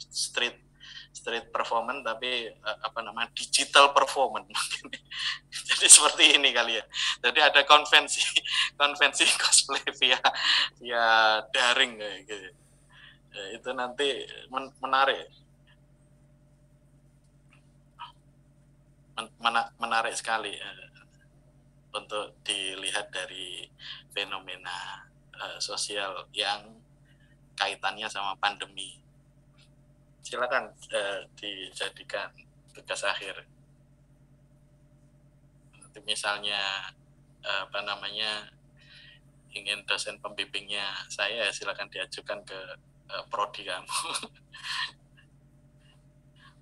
street performance, tapi digital performance mungkin. Jadi seperti ini kali ya. Jadi ada konvensi cosplay via daring kayak gitu. Itu nanti menarik. Menarik sekali untuk dilihat dari fenomena sosial yang kaitannya sama pandemi. Silakan dijadikan tugas akhir. Nanti misalnya ingin dosen pembimbingnya saya, silakan diajukan ke prodi kamu.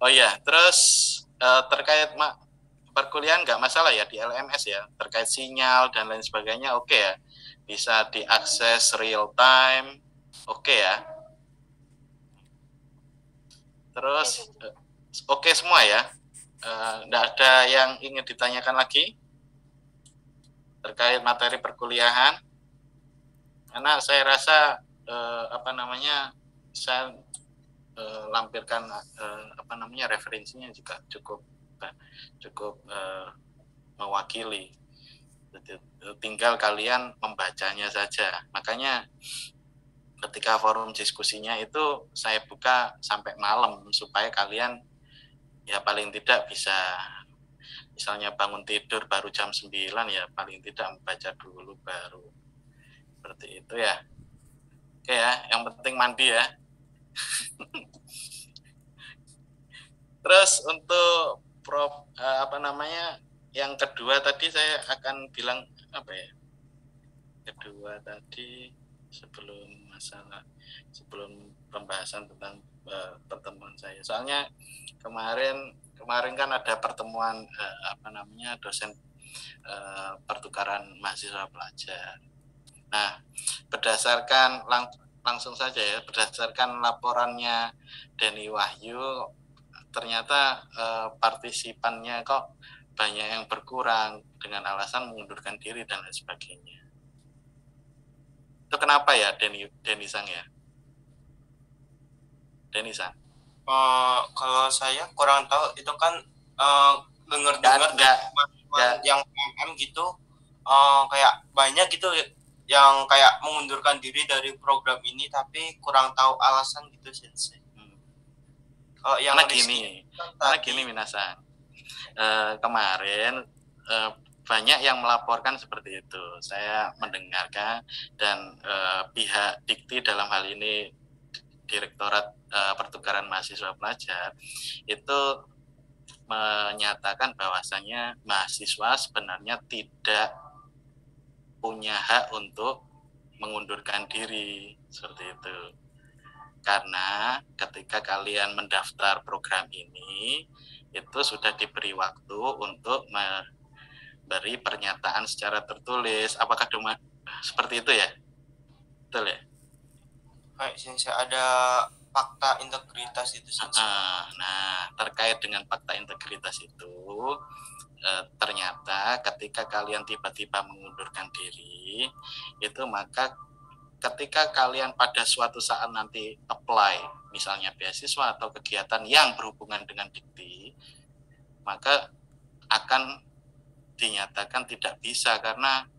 Oh ya, terus terkait perkuliahan nggak masalah ya di LMS ya, terkait sinyal dan lain sebagainya oke ya, bisa diakses real time, oke ya. Terus oke semua ya, nggak ada yang ingin ditanyakan lagi terkait materi perkuliahan, karena saya rasa saya lampirkan referensinya juga cukup mewakili. Tinggal kalian membacanya saja. Makanya ketika forum diskusinya itu saya buka sampai malam supaya kalian ya paling tidak bisa, misalnya bangun tidur baru jam 9 ya paling tidak membaca dulu baru. Seperti itu ya. Oke ya, yang penting mandi ya. Terus untuk yang kedua tadi saya akan bilang kedua tadi sebelum pembahasan tentang pertemuan saya. Soalnya kemarin kan ada pertemuan dosen pertukaran mahasiswa pelajar. Nah, langsung saja ya, berdasarkan laporannya Denny Wahyu, ternyata partisipannya kok banyak yang berkurang dengan alasan mengundurkan diri dan lain sebagainya. Itu kenapa ya, Denny Sang ya? Denny Sang? Kalau saya kurang tahu, itu kan dengar yang MM gitu, kayak banyak gitu yang kayak mengundurkan diri dari program ini, tapi kurang tahu alasan gitu Sensei. Kalau yang gini Minasang, kemarin banyak yang melaporkan seperti itu. Saya mendengarkan dan pihak Dikti dalam hal ini Direktorat Pertukaran Mahasiswa Pelajar itu menyatakan bahwasannya mahasiswa sebenarnya tidak punya hak untuk mengundurkan diri seperti itu. Karena ketika kalian mendaftar program ini, itu sudah diberi waktu untuk memberi pernyataan secara tertulis. Apakah seperti itu ya? Betul ya? Sensei, ada fakta integritas itu Sensei. Nah, terkait dengan fakta integritas itu, ternyata ketika kalian tiba-tiba mengundurkan diri, itu maka ketika kalian pada suatu saat nanti apply, misalnya beasiswa atau kegiatan yang berhubungan dengan Dikti, maka akan dinyatakan tidak bisa karena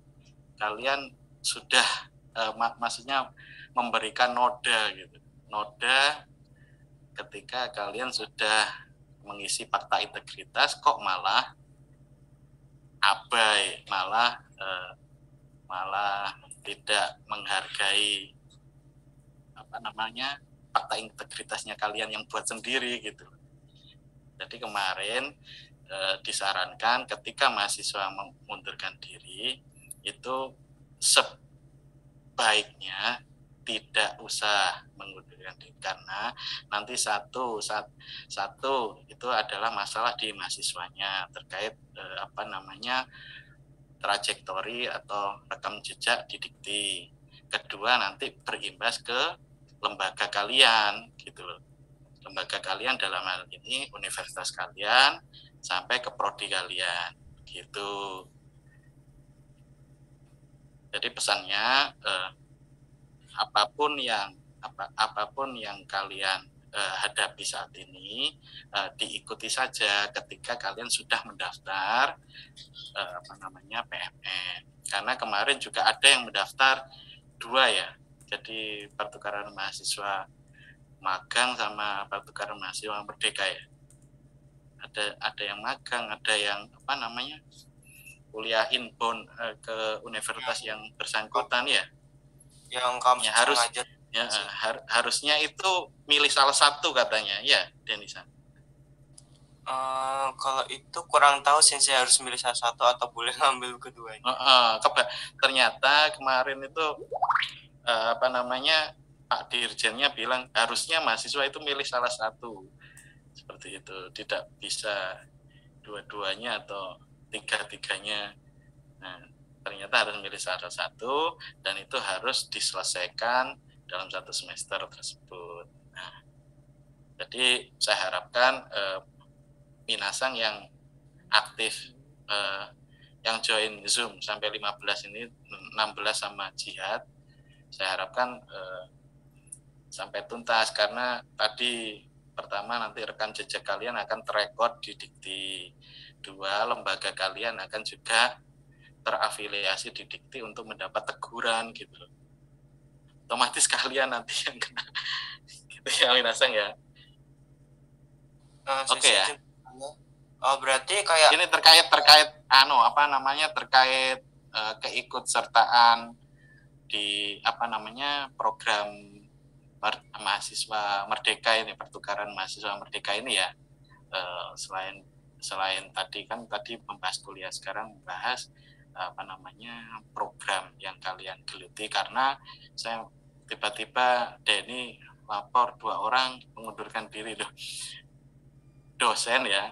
kalian sudah maksudnya memberikan noda gitu. Noda ketika kalian sudah mengisi fakta integritas kok malah abai, malah tidak menghargai fakta integritasnya kalian yang buat sendiri gitu. Jadi kemarin disarankan ketika mahasiswa mengundurkan diri itu sebaiknya tidak usah mengundurkan diri karena nanti satu itu adalah masalah di mahasiswanya terkait trajektori atau rekam jejak di Dikti. Kedua nanti berimbas ke lembaga kalian gitu loh. Lembaga kalian dalam hal ini universitas kalian sampai ke prodi kalian gitu. Jadi pesannya apapun yang kalian hadapi saat ini, diikuti saja ketika kalian sudah mendaftar PMN. Karena kemarin juga ada yang mendaftar 2 ya, jadi pertukaran mahasiswa magang sama pertukaran mahasiswa merdeka ya. Ada yang magang, ada yang kuliah inbound ke universitas yang bersangkutan ya. Yang kamu harusnya itu milih salah satu katanya ya, Denisa. Kalau itu kurang tahu sih, saya harus milih salah satu atau boleh ngambil keduanya. Ternyata kemarin itu Pak Dirjennya bilang harusnya mahasiswa itu milih salah satu, seperti itu, tidak bisa dua-duanya atau tiga-tiganya. Nah, ternyata harus milih salah satu dan itu harus diselesaikan dalam 1 semester tersebut. Nah, jadi saya harapkan minasang yang aktif yang join Zoom sampai 15 ini, 16 sama Jihad, saya harapkan sampai tuntas, karena tadi pertama nanti rekam jejak kalian akan terekod di Dikti. 2, lembaga kalian akan juga terafiliasi di Dikti untuk mendapat teguran gitu. Otomatis kalian nanti yang kena gitu ya, Minasang ya. Oke ya. Berarti kayak ini terkait keikutsertaan di program mahasiswa merdeka ini, pertukaran mahasiswa merdeka ini ya. Selain tadi membahas kuliah, sekarang membahas program yang kalian geluti, karena saya tiba-tiba Denny lapor 2 orang mengundurkan diri loh. Dosen ya,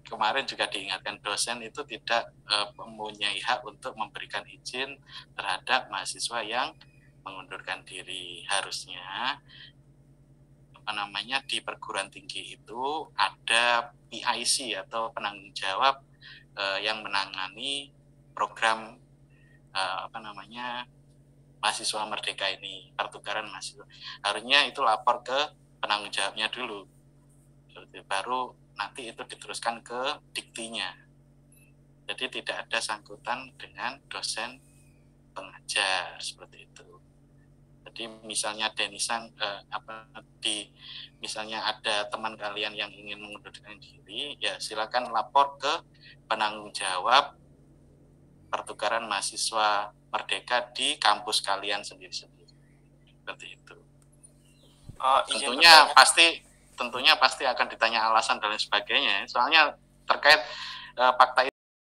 kemarin juga diingatkan, dosen itu tidak mempunyai hak untuk memberikan izin terhadap mahasiswa yang mengundurkan diri. Harusnya di perguruan tinggi itu ada PIC atau penanggung jawab yang menangani program mahasiswa merdeka ini, pertukaran mahasiswa. Harusnya itu lapor ke penanggung jawabnya dulu, baru nanti itu diteruskan ke diktinya. Jadi tidak ada sangkutan dengan dosen pengajar, seperti itu. Jadi misalnya Denisang misalnya ada teman kalian yang ingin mengundurkan diri, ya silakan lapor ke penanggung jawab pertukaran mahasiswa merdeka di kampus kalian sendiri-sendiri. Seperti itu. Tentunya pasti akan ditanya alasan dan lain sebagainya. Soalnya terkait fakta